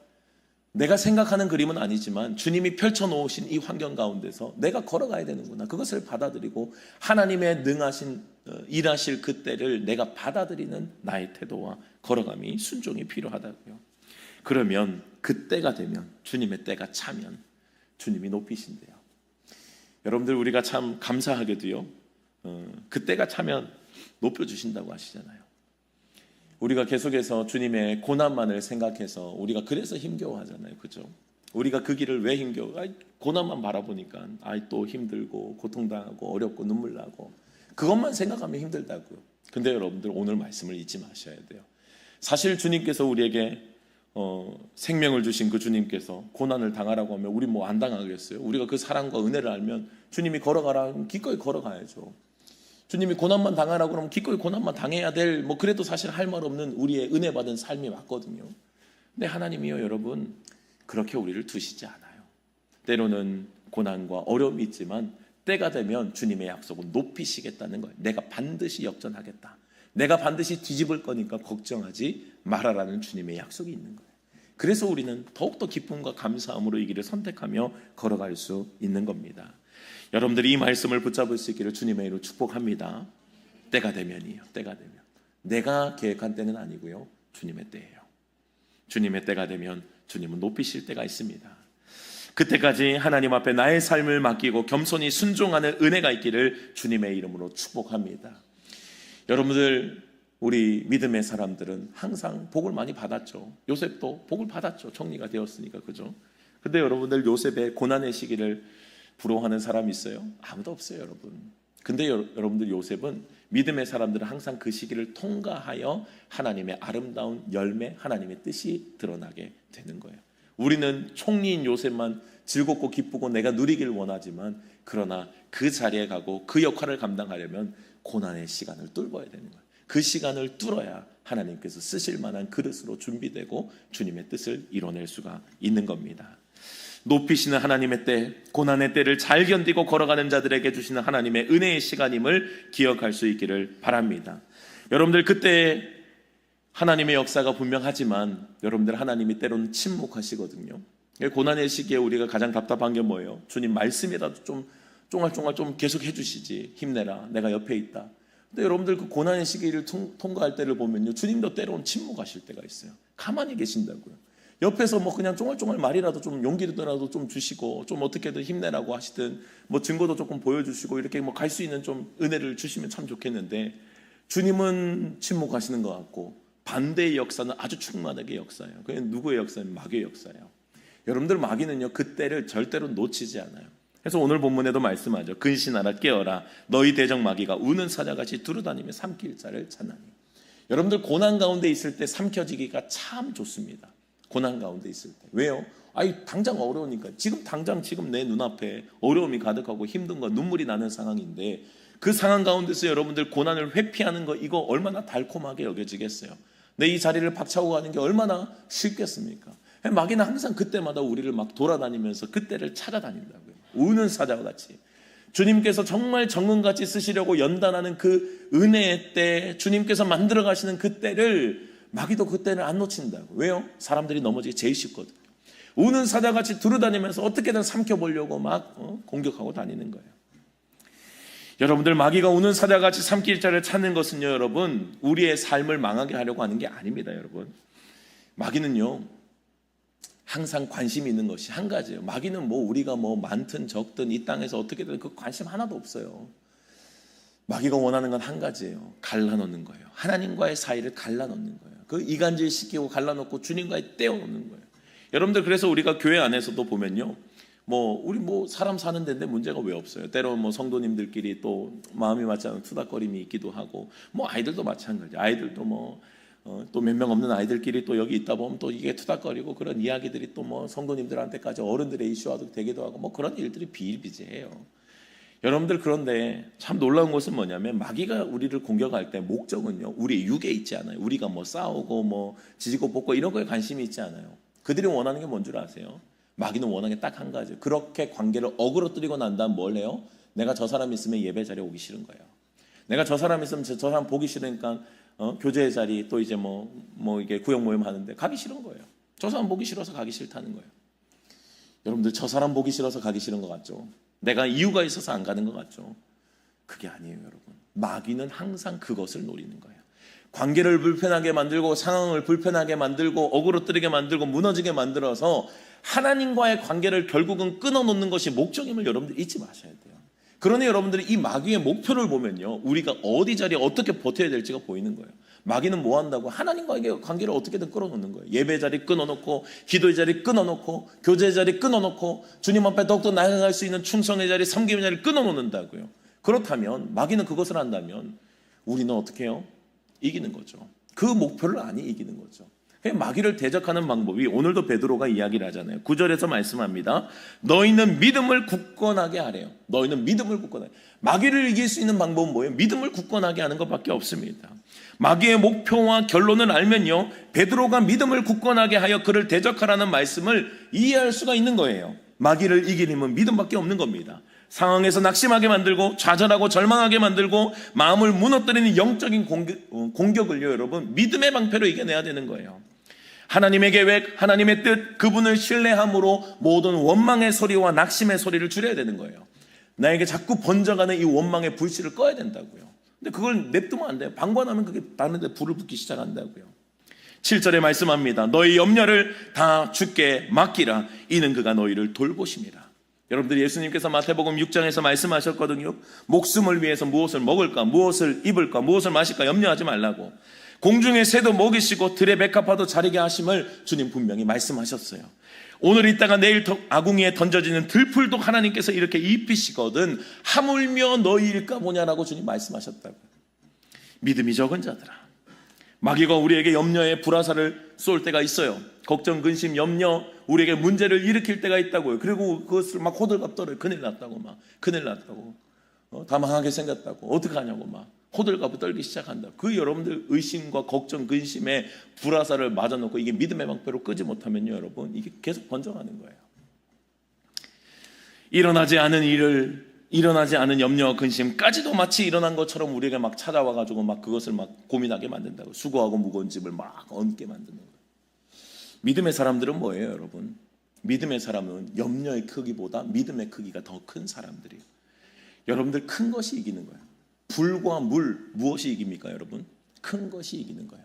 내가 생각하는 그림은 아니지만 주님이 펼쳐놓으신 이 환경 가운데서 내가 걸어가야 되는구나. 그것을 받아들이고 하나님의 능하신 일하실 그 때를 내가 받아들이는 나의 태도와 걸어감이, 순종이 필요하다고요. 그러면 그 때가 되면, 주님의 때가 차면 주님이 높이신대요. 여러분들 우리가 참 감사하게도요, 그 때가 차면 높여주신다고 하시잖아요. 우리가 계속해서 주님의 고난만을 생각해서 우리가 그래서 힘겨워하잖아요. 그죠? 우리가 그 길을 왜 힘겨워? 고난만 바라보니까 또 힘들고 고통당하고 어렵고 눈물 나고 그것만 생각하면 힘들다고요. 근데 여러분들 오늘 말씀을 잊지 마셔야 돼요. 사실 주님께서 우리에게 생명을 주신 그 주님께서 고난을 당하라고 하면 우리 뭐 안 당하겠어요? 우리가 그 사랑과 은혜를 알면 주님이 걸어가라 하면 기꺼이 걸어가야죠. 주님이 고난만 당하라고 그러면 기꺼이 고난만 당해야 될, 그래도 사실 할 말 없는 우리의 은혜 받은 삶이 맞거든요. 근데 하나님이요, 여러분, 그렇게 우리를 두시지 않아요. 때로는 고난과 어려움이 있지만 때가 되면 주님의 약속은 높이시겠다는 거예요. 내가 반드시 역전하겠다. 내가 반드시 뒤집을 거니까 걱정하지 말아라는 주님의 약속이 있는 거예요. 그래서 우리는 더욱더 기쁨과 감사함으로 이 길을 선택하며 걸어갈 수 있는 겁니다. 여러분들이 이 말씀을 붙잡을 수 있기를 주님의 이름으로 축복합니다. 때가 되면이요. 때가 되면. 내가 계획한 때는 아니고요. 주님의 때예요. 주님의 때가 되면 주님은 높이실 때가 있습니다. 그때까지 하나님 앞에 나의 삶을 맡기고 겸손히 순종하는 은혜가 있기를 주님의 이름으로 축복합니다. 여러분들, 우리 믿음의 사람들은 항상 복을 많이 받았죠. 요셉도 복을 받았죠. 정리가 되었으니까, 그죠? 근데 여러분들, 요셉의 고난의 시기를 부러워하는 사람이 있어요? 아무도 없어요, 여러분. 근데 여러분들, 요셉은 믿음의 사람들은 항상 그 시기를 통과하여 하나님의 아름다운 열매, 하나님의 뜻이 드러나게 되는 거예요. 우리는 총리인 요셉만 즐겁고 기쁘고 내가 누리길 원하지만, 그러나 그 자리에 가고 그 역할을 감당하려면 고난의 시간을 뚫어야 되는 거예요. 그 시간을 뚫어야 하나님께서 쓰실 만한 그릇으로 준비되고 주님의 뜻을 이뤄낼 수가 있는 겁니다. 높이시는 하나님의 때, 고난의 때를 잘 견디고 걸어가는 자들에게 주시는 하나님의 은혜의 시간임을 기억할 수 있기를 바랍니다. 여러분들, 그때 하나님의 역사가 분명하지만 여러분들, 하나님이 때로는 침묵하시거든요. 고난의 시기에 우리가 가장 답답한 게 뭐예요? 주님, 말씀이라도 좀 쫑알쫑알 좀 계속 해주시지. 힘내라, 내가 옆에 있다. 근데 여러분들, 그 고난의 시기를 통과할 때를 보면요, 주님도 때로는 침묵하실 때가 있어요. 가만히 계신다고요. 옆에서 뭐 그냥 쫑알쫑알 말이라도 좀, 용기라도 좀 주시고, 좀 어떻게든 힘내라고 하시든, 뭐 증거도 조금 보여주시고, 이렇게 뭐 갈 수 있는 좀 은혜를 주시면 참 좋겠는데, 주님은 침묵하시는 것 같고, 반대의 역사는 아주 충만하게 역사예요. 그게 누구의 역사예요? 마귀의 역사예요. 여러분들, 마귀는요, 그 때를 절대로 놓치지 않아요. 그래서 오늘 본문에도 말씀하죠. 근신하라, 깨어라, 너희 대적 마귀가 우는 사자같이 두루다니며 삼킬 자를 찾나니. 여러분들, 고난 가운데 있을 때 삼켜지기가 참 좋습니다. 고난 가운데 있을 때. 왜요? 당장 어려우니까. 당장 내 눈앞에 어려움이 가득하고 힘든 거, 눈물이 나는 상황인데, 그 상황 가운데서 여러분들 고난을 회피하는 거, 이거 얼마나 달콤하게 여겨지겠어요? 내 이 자리를 박차고 가는 게 얼마나 쉽겠습니까? 마귀는 항상 그때마다 우리를 막 돌아다니면서 그때를 찾아다닌다고요. 우는 사자와 같이. 주님께서 정말 정금같이 쓰시려고 연단하는 그 은혜의 때, 주님께서 만들어 가시는 그 때를 마귀도 그때는 안 놓친다고. 왜요? 사람들이 넘어지기 제일 쉽거든요. 우는 사자같이 두루다니면서 어떻게든 삼켜보려고 막 공격하고 다니는 거예요. 여러분들, 마귀가 우는 사자같이 삼킬 자를 찾는 것은요, 여러분, 우리의 삶을 망하게 하려고 하는 게 아닙니다. 여러분, 마귀는요, 항상 관심이 있는 것이 한 가지예요. 마귀는 뭐 우리가 뭐 많든 적든 이 땅에서 어떻게든 그 관심 하나도 없어요. 마귀가 원하는 건 한 가지예요. 갈라놓는 거예요. 하나님과의 사이를 갈라놓는 거예요. 그 이간질 시키고 갈라놓고 주님과의 떼어놓는 거예요. 여러분들, 그래서 우리가 교회 안에서도 보면요, 우리 사람 사는 데인데 문제가 왜 없어요? 때로는 성도님들끼리 또 마음이 맞지 않은 투닥거림이 있기도 하고, 아이들도 마찬가지. 아이들도 또 몇 명 없는 아이들끼리 또 여기 있다 보면 또 이게 투닥거리고, 그런 이야기들이 또 성도님들한테까지 어른들의 이슈화도 되기도 하고, 그런 일들이 비일비재해요. 여러분들, 그런데 참 놀라운 것은 뭐냐면, 마귀가 우리를 공격할 때 목적은요, 우리 육에 있지 않아요. 우리가 싸우고 지지고 볶고 이런 거에 관심이 있지 않아요. 그들이 원하는 게 뭔 줄 아세요? 마귀는 원하는 게 딱 한 가지예요. 그렇게 관계를 어그러뜨리고 난 다음 뭘 해요? 내가 저 사람 있으면 예배 자리에 오기 싫은 거예요. 내가 저 사람 있으면 저 사람 보기 싫으니까 교제의 자리, 또 이제 이게 구역 모임 하는데 가기 싫은 거예요. 저 사람 보기 싫어서 가기 싫다는 거예요. 여러분들, 저 사람 보기 싫어서 가기 싫은 것 같죠? 내가 이유가 있어서 안 가는 것 같죠? 그게 아니에요, 여러분. 마귀는 항상 그것을 노리는 거예요. 관계를 불편하게 만들고, 상황을 불편하게 만들고, 어그러뜨리게 만들고, 무너지게 만들어서 하나님과의 관계를 결국은 끊어놓는 것이 목적임을 여러분들 잊지 마셔야 돼요. 그러니 여러분들이 이 마귀의 목표를 보면요, 우리가 어디 자리에 어떻게 버텨야 될지가 보이는 거예요. 마귀는 뭐 한다고? 하나님과의 관계를 어떻게든 끊어놓는 거예요. 예배 자리 끊어놓고, 기도의 자리 끊어놓고, 교제의 자리 끊어놓고, 주님 앞에 더욱더 나아갈 수 있는 충성의 자리, 섬김의 자리를 끊어놓는다고요. 그렇다면, 마귀는 그것을 한다면 우리는 어떻게 해요? 이기는 거죠. 그 목표를 아니 이기는 거죠. 마귀를 대적하는 방법이 오늘도 베드로가 이야기를 하잖아요. 9절에서 말씀합니다. 너희는 믿음을 굳건하게 하래요. 너희는 믿음을 굳건하게. 마귀를 이길 수 있는 방법은 뭐예요? 믿음을 굳건하게 하는 것밖에 없습니다. 마귀의 목표와 결론을 알면요, 베드로가 믿음을 굳건하게 하여 그를 대적하라는 말씀을 이해할 수가 있는 거예요. 마귀를 이길 힘은 믿음밖에 없는 겁니다. 상황에서 낙심하게 만들고 좌절하고 절망하게 만들고 마음을 무너뜨리는 영적인 공격을요, 여러분, 믿음의 방패로 이겨내야 되는 거예요. 하나님의 계획, 하나님의 뜻, 그분을 신뢰함으로 모든 원망의 소리와 낙심의 소리를 줄여야 되는 거예요. 나에게 자꾸 번져가는 이 원망의 불씨를 꺼야 된다고요. 근데 그걸 냅두면 안 돼요. 방관하면 그게 다른 데 불을 붙기 시작한다고요. 7절에 말씀합니다. 너희 염려를 다 주께 맡기라. 이는 그가 너희를 돌보심이라. 여러분들, 예수님께서 마태복음 6장에서 말씀하셨거든요. 목숨을 위해서 무엇을 먹을까, 무엇을 입을까, 무엇을 마실까 염려하지 말라고. 공중의 새도 먹이시고 들의 백합화도 자리게 하심을 주님 분명히 말씀하셨어요. 오늘 있다가 내일 아궁이에 던져지는 들풀도 하나님께서 이렇게 입히시거든 하물며 너희일까 뭐냐라고 주님 말씀하셨다고. 믿음이 적은 자들아, 마귀가 우리에게 염려의 불화살을 쏠 때가 있어요. 걱정, 근심, 염려, 우리에게 문제를 일으킬 때가 있다고요. 그리고 그것을 막 호들갑 떨어요. 큰일 났다고, 큰일 났다고, 다 망하게 생겼다고, 어떡하냐고 호들갑을 떨기 시작한다. 그 여러분들 의심과 걱정, 근심에 불화살을 맞아놓고 이게 믿음의 방패로 끄지 못하면요, 여러분, 이게 계속 번져가는 거예요. 일어나지 않은 염려와 근심까지도 마치 일어난 것처럼 우리에게 막 찾아와가지고 막 그것을 막 고민하게 만든다고. 수고하고 무거운 짐을 막 얹게 만드는 거예요. 믿음의 사람들은 뭐예요, 여러분? 믿음의 사람은 염려의 크기보다 믿음의 크기가 더 큰 사람들이에요. 여러분들, 큰 것이 이기는 거예요. 불과 물, 무엇이 이깁니까, 여러분? 큰 것이 이기는 거예요.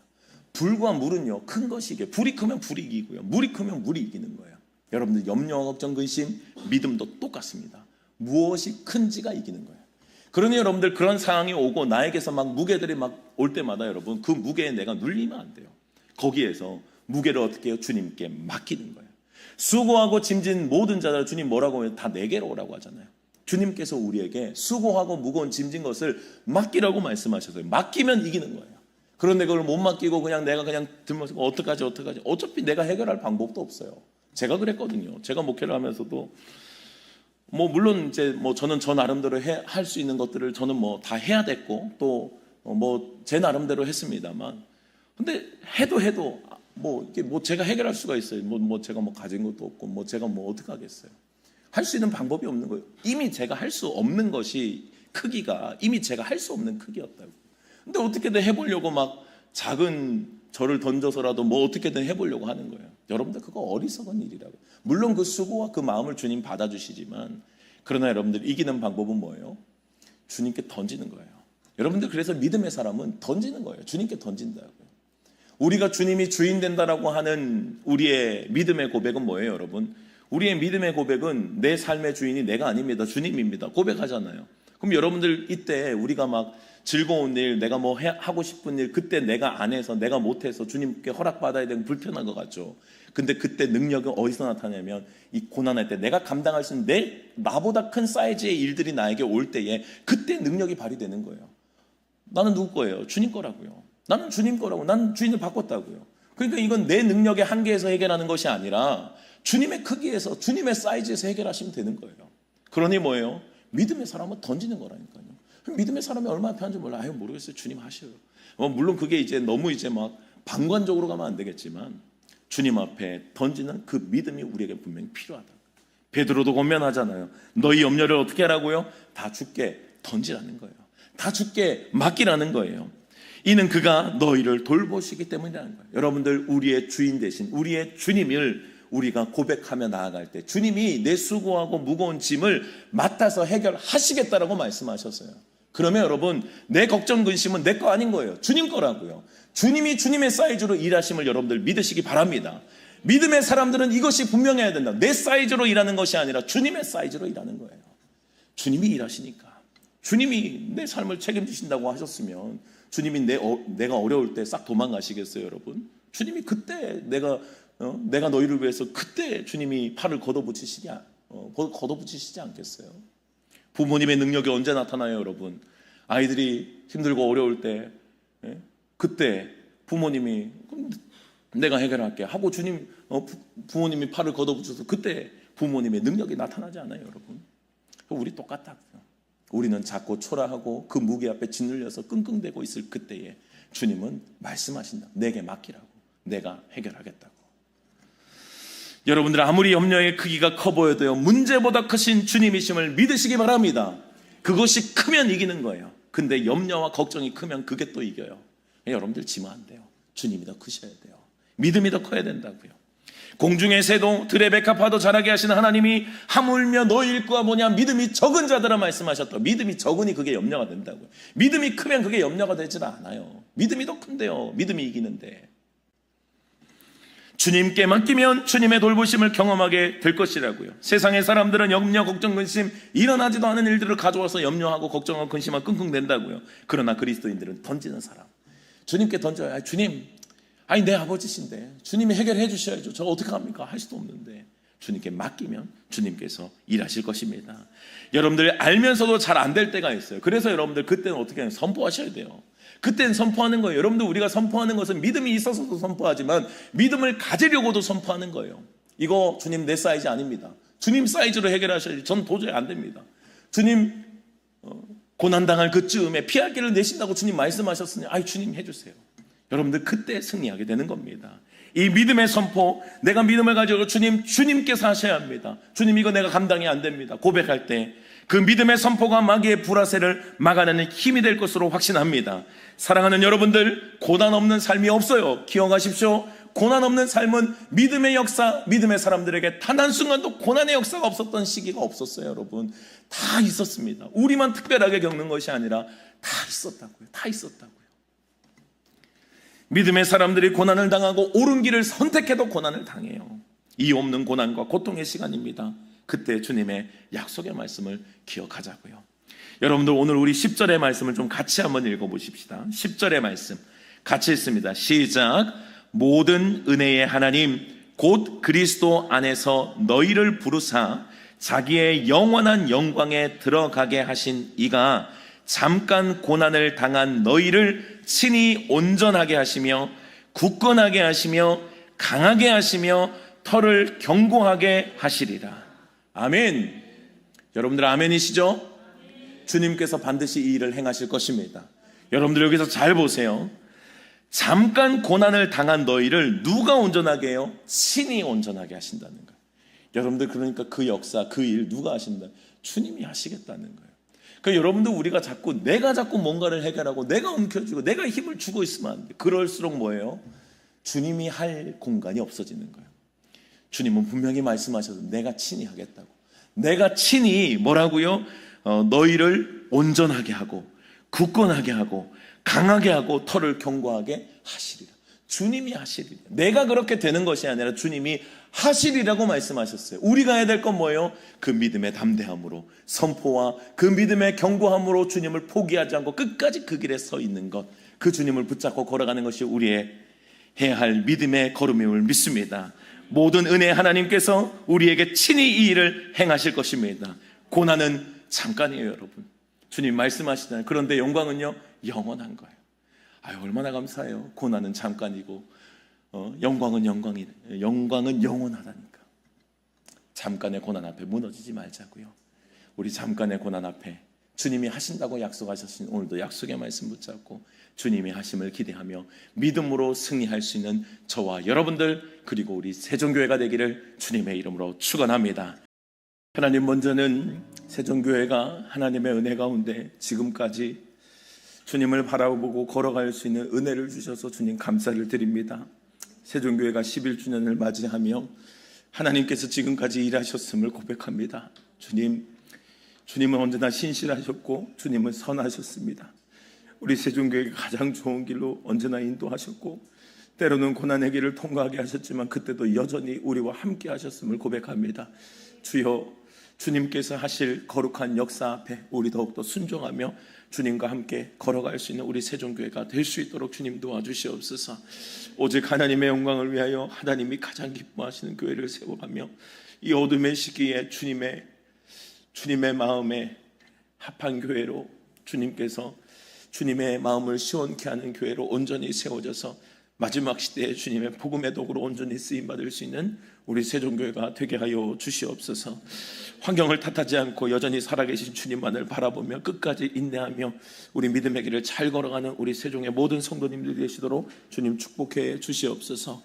불과 물은요, 큰 것이 이겨요. 불이 크면 불이 이기고요, 물이 크면 물이 이기는 거예요. 여러분들, 염려와 걱정, 근심, 믿음도 똑같습니다. 무엇이 큰지가 이기는 거예요. 그러니 여러분들, 그런 상황이 오고 나에게서 막 무게들이 막 올 때마다 여러분, 그 무게에 내가 눌리면 안 돼요. 거기에서 무게를 어떻게 해요? 주님께 맡기는 거예요. 수고하고 짐진 모든 자들, 주님 뭐라고 해요? 다 내게로 오라고 하잖아요. 주님께서 우리에게 수고하고 무거운 짐진 것을 맡기라고 말씀하셨어요. 맡기면 이기는 거예요. 그런데 그걸 못 맡기고 내가 그냥 들면서 어떡하지? 어차피 내가 해결할 방법도 없어요. 제가 그랬거든요. 제가 목회를 하면서도 물론 이제 저는 저 나름대로 할 수 있는 것들을 저는 다 해야 됐고 또 제 나름대로 했습니다만, 근데 해도 이게 제가 해결할 수가 있어요. 제가 가진 것도 없고 제가 어떻게 하겠어요. 할 수 있는 방법이 없는 거예요. 이미 제가 할 수 없는 것이 크기가 이미 제가 할 수 없는 크기였다고. 근데 어떻게든 해보려고 막 작은 저를 던져서라도 어떻게든 해보려고 하는 거예요. 여러분들, 그거 어리석은 일이라고. 물론 그 수고와 그 마음을 주님 받아주시지만, 그러나 여러분들, 이기는 방법은 뭐예요? 주님께 던지는 거예요. 여러분들, 그래서 믿음의 사람은 던지는 거예요. 주님께 던진다고요. 우리가 주님이 주인 된다라고 하는 우리의 믿음의 고백은 뭐예요, 여러분? 우리의 믿음의 고백은 내 삶의 주인이 내가 아닙니다, 주님입니다. 고백하잖아요. 그럼 여러분들, 이때 우리가 막 즐거운 일, 내가 하고 싶은 일, 그때 내가 안 해서, 내가 못해서 주님께 허락받아야 되는 불편한 것 같죠. 근데 그때 능력이 어디서 나타나냐면, 이 고난할 때 내가 감당할 수 있는 나보다 큰 사이즈의 일들이 나에게 올 때에 그때 능력이 발휘되는 거예요. 나는 누구 거예요? 주님 거라고요. 나는 주님 거라고. 나는 주인을 바꿨다고요. 그러니까 이건 내 능력의 한계에서 해결하는 것이 아니라 주님의 크기에서, 주님의 사이즈에서 해결하시면 되는 거예요. 그러니 뭐예요? 믿음의 사람은 던지는 거라니까요. 믿음의 사람이 얼마나 편한지 몰라요. 모르겠어요. 주님 하셔요. 물론 그게 이제 너무 막 방관적으로 가면 안 되겠지만, 주님 앞에 던지는 그 믿음이 우리에게 분명히 필요하다. 베드로도 권면하잖아요. 너희 염려를 어떻게 하라고요? 다 주께 던지라는 거예요. 다 주께 맡기라는 거예요. 이는 그가 너희를 돌보시기 때문이라는 거예요. 여러분들, 우리의 주인 대신 우리의 주님을 우리가 고백하며 나아갈 때 주님이 내 수고하고 무거운 짐을 맡아서 해결하시겠다라고 말씀하셨어요. 그러면 여러분, 내 걱정 근심은 내 거 아닌 거예요. 주님 거라고요. 주님이 주님의 사이즈로 일하심을 여러분들 믿으시기 바랍니다. 믿음의 사람들은 이것이 분명해야 된다. 내 사이즈로 일하는 것이 아니라 주님의 사이즈로 일하는 거예요. 주님이 일하시니까, 주님이 내 삶을 책임지신다고 하셨으면 주님이 내가 어려울 때 싹 도망가시겠어요, 여러분? 주님이 그때 내가 너희를 위해서 그때 주님이 팔을 걷어붙이시지 않겠어요? 부모님의 능력이 언제 나타나요, 여러분? 아이들이 힘들고 어려울 때, 그때 부모님이 내가 해결할게 하고 부모님이 팔을 걷어붙여서 그때 부모님의 능력이 나타나지 않아요, 여러분? 우리 똑같다고요. 우리는 작고 초라하고 그 무게 앞에 짓눌려서 끙끙대고 있을 그때에 주님은 말씀하신다. 내게 맡기라고. 내가 해결하겠다고. 여러분들, 아무리 염려의 크기가 커 보여도요, 문제보다 크신 주님이심을 믿으시기 바랍니다. 그것이 크면 이기는 거예요. 근데 염려와 걱정이 크면 그게 또 이겨요. 여러분들, 지면 안 돼요. 주님이 더 크셔야 돼요. 믿음이 더 커야 된다고요. 공중의 새도 들의 백합화도 자라게 하시는 하나님이 하물며 너희일 거야 뭐냐, 믿음이 적은 자들아 말씀하셨다. 믿음이 적으니 그게 염려가 된다고요. 믿음이 크면 그게 염려가 되질 않아요. 믿음이 더 큰데요. 믿음이 이기는데. 주님께 맡기면 주님의 돌보심을 경험하게 될 것이라고요. 세상의 사람들은 염려, 걱정, 근심, 일어나지도 않은 일들을 가져와서 염려하고 걱정하고 근심하고 끙끙댄다고요. 그러나 그리스도인들은 던지는 사람, 주님께 던져야, 주님, 아니 내 아버지신데 주님이 해결해 주셔야죠. 저 어떻게 합니까? 할 수도 없는데 주님께 맡기면 주님께서 일하실 것입니다. 여러분들 알면서도 잘 안 될 때가 있어요. 그래서 여러분들 그때는 어떻게 하냐, 선포하셔야 돼요. 그때는 선포하는 거예요. 여러분들 우리가 선포하는 것은 믿음이 있어서도 선포하지만 믿음을 가지려고도 선포하는 거예요. 이거 주님 내 사이즈 아닙니다. 주님 사이즈로 해결하셔야지. 전 도저히 안 됩니다. 주님 고난당할 그쯤에 피할 길을 내신다고 주님 말씀하셨으니 아이 주님 해주세요. 여러분들 그때 승리하게 되는 겁니다. 이 믿음의 선포, 내가 믿음을 가지고 주님께서 하셔야 합니다. 주님 이거 내가 감당이 안 됩니다. 고백할 때 그 믿음의 선포가 마귀의 불화세를 막아내는 힘이 될 것으로 확신합니다. 사랑하는 여러분들, 고난 없는 삶이 없어요. 기억하십시오. 고난 없는 삶은 믿음의 역사, 믿음의 사람들에게 단 한순간도 고난의 역사가 없었던 시기가 없었어요. 여러분 다 있었습니다. 우리만 특별하게 겪는 것이 아니라 다 있었다고요. 다 있었다고요. 믿음의 사람들이 고난을 당하고 옳은 길을 선택해도 고난을 당해요. 이유 없는 고난과 고통의 시간입니다. 그때 주님의 약속의 말씀을 기억하자고요. 여러분들 오늘 우리 10절의 말씀을 좀 같이 한번 읽어보십시다. 10절의 말씀 같이 읽습니다. 시작. 모든 은혜의 하나님 곧 그리스도 안에서 너희를 부르사 자기의 영원한 영광에 들어가게 하신 이가 잠깐 고난을 당한 너희를 친히 온전하게 하시며 굳건하게 하시며 강하게 하시며 터를 견고하게 하시리라. 아멘. 여러분들 아멘이시죠? 주님께서 반드시 이 일을 행하실 것입니다. 여러분들 여기서 잘 보세요. 잠깐 고난을 당한 너희를 누가 온전하게 해요? 친히 온전하게 하신다는 거예요. 여러분들 그러니까 그 역사, 그 일 누가 하신다? 주님이 하시겠다는 거예요. 그러니까 여러분들 우리가 내가 자꾸 뭔가를 해결하고 내가 움켜쥐고 내가 힘을 주고 있으면 안 돼. 그럴수록 뭐예요? 주님이 할 공간이 없어지는 거예요. 주님은 분명히 말씀하셔서 내가 친히 하겠다고. 내가 친히 뭐라고요? 너희를 온전하게 하고 굳건하게 하고 강하게 하고 터를 견고하게 하시리라. 주님이 하시리라. 내가 그렇게 되는 것이 아니라 주님이 하시리라고 말씀하셨어요. 우리가 해야 될 건 뭐예요? 그 믿음의 담대함으로 선포와 그 믿음의 견고함으로 주님을 포기하지 않고 끝까지 그 길에 서 있는 것, 그 주님을 붙잡고 걸어가는 것이 우리의 해야 할 믿음의 걸음임을 믿습니다. 모든 은혜 하나님께서 우리에게 친히 이 일을 행하실 것입니다. 고난은 잠깐이에요, 여러분. 주님 말씀하시잖아요. 그런데 영광은요, 영원한 거예요. 아유, 얼마나 감사해요. 고난은 잠깐이고 영광은 영원하다니까. 잠깐의 고난 앞에 무너지지 말자고요. 우리 잠깐의 고난 앞에 주님이 하신다고 약속하셨으니 오늘도 약속의 말씀 붙잡고 주님이 하심을 기대하며 믿음으로 승리할 수 있는 저와 여러분들 그리고 우리 세종교회가 되기를 주님의 이름으로 축원합니다. 하나님, 먼저는 세종교회가 하나님의 은혜 가운데 지금까지 주님을 바라보고 걸어갈 수 있는 은혜를 주셔서 주님 감사를 드립니다. 세종교회가 11주년을 맞이하며 하나님께서 지금까지 일하셨음을 고백합니다. 주님은 언제나 신실하셨고 주님은 선하셨습니다. 우리 세종교회가 가장 좋은 길로 언제나 인도하셨고 때로는 고난의 길을 통과하게 하셨지만 그때도 여전히 우리와 함께 하셨음을 고백합니다. 주여, 주님께서 하실 거룩한 역사 앞에 우리 더욱더 순종하며 주님과 함께 걸어갈 수 있는 우리 세종교회가 될 수 있도록 주님 도와주시옵소서. 오직 하나님의 영광을 위하여 하나님이 가장 기뻐하시는 교회를 세워가며 이 어둠의 시기에 주님의 마음에 합한 교회로 주님께서 주님의 마음을 시원케 하는 교회로 온전히 세워져서 마지막 시대에 주님의 복음의 도구로 온전히 쓰임받을 수 있는 우리 세종교회가 되게 하여 주시옵소서. 환경을 탓하지 않고 여전히 살아계신 주님만을 바라보며 끝까지 인내하며 우리 믿음의 길을 잘 걸어가는 우리 세종의 모든 성도님들이 되시도록 주님 축복해 주시옵소서.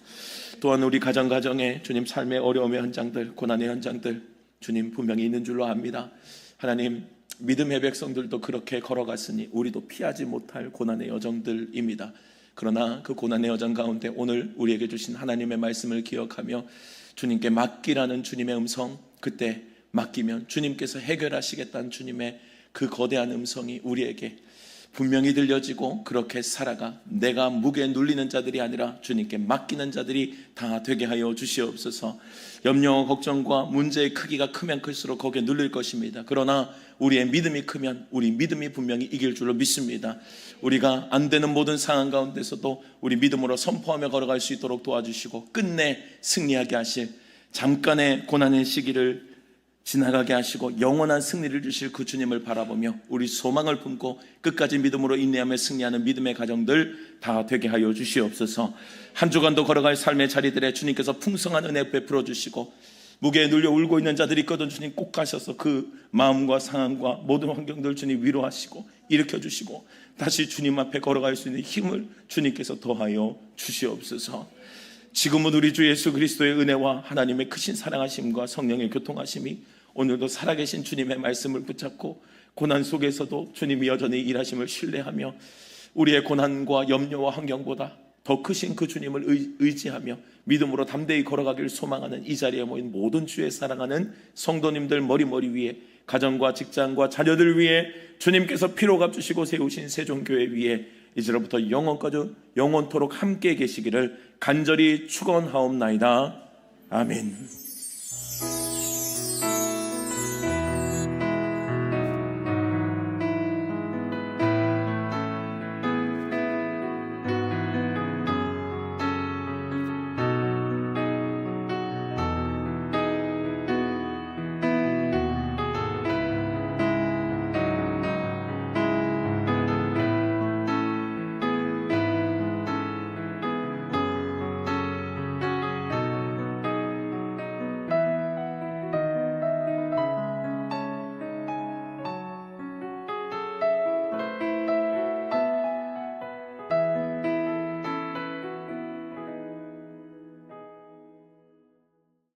또한 우리 가정에 주님 삶의 어려움의 현장들, 고난의 현장들 주님 분명히 있는 줄로 압니다. 하나님, 믿음의 백성들도 그렇게 걸어갔으니 우리도 피하지 못할 고난의 여정들입니다. 그러나 그 고난의 여정 가운데 오늘 우리에게 주신 하나님의 말씀을 기억하며 주님께 맡기라는 주님의 음성, 그때 맡기면 주님께서 해결하시겠다는 주님의 그 거대한 음성이 우리에게 분명히 들려지고 그렇게 살아가 내가 무게 눌리는 자들이 아니라 주님께 맡기는 자들이 다 되게 하여 주시옵소서. 염려와 걱정과 문제의 크기가 크면 클수록 거기에 눌릴 것입니다. 그러나 우리의 믿음이 크면 우리 믿음이 분명히 이길 줄로 믿습니다. 우리가 안 되는 모든 상황 가운데서도 우리 믿음으로 선포하며 걸어갈 수 있도록 도와주시고 끝내 승리하게 하실, 잠깐의 고난의 시기를 지나가게 하시고 영원한 승리를 주실 그 주님을 바라보며 우리 소망을 품고 끝까지 믿음으로 인내하며 승리하는 믿음의 가정들 다 되게 하여 주시옵소서. 한 주간도 걸어갈 삶의 자리들에 주님께서 풍성한 은혜 베풀어 주시고 무게에 눌려 울고 있는 자들이 있거든 주님 꼭 가셔서 그 마음과 상황과 모든 환경들 주님 위로하시고 일으켜 주시고 다시 주님 앞에 걸어갈 수 있는 힘을 주님께서 더하여 주시옵소서. 지금은 우리 주 예수 그리스도의 은혜와 하나님의 크신 사랑하심과 성령의 교통하심이 오늘도 살아계신 주님의 말씀을 붙잡고 고난 속에서도 주님이 여전히 일하심을 신뢰하며 우리의 고난과 염려와 환경보다 더 크신 그 주님을 의지하며 믿음으로 담대히 걸어가기를 소망하는 이 자리에 모인 모든 주의 사랑하는 성도님들 머리 위에 가정과 직장과 자녀들 위에 주님께서 피로 갚으시고 세우신 세종교회 위에 이제로부터 영원토록 함께 계시기를 간절히 축원하옵나이다. 아멘.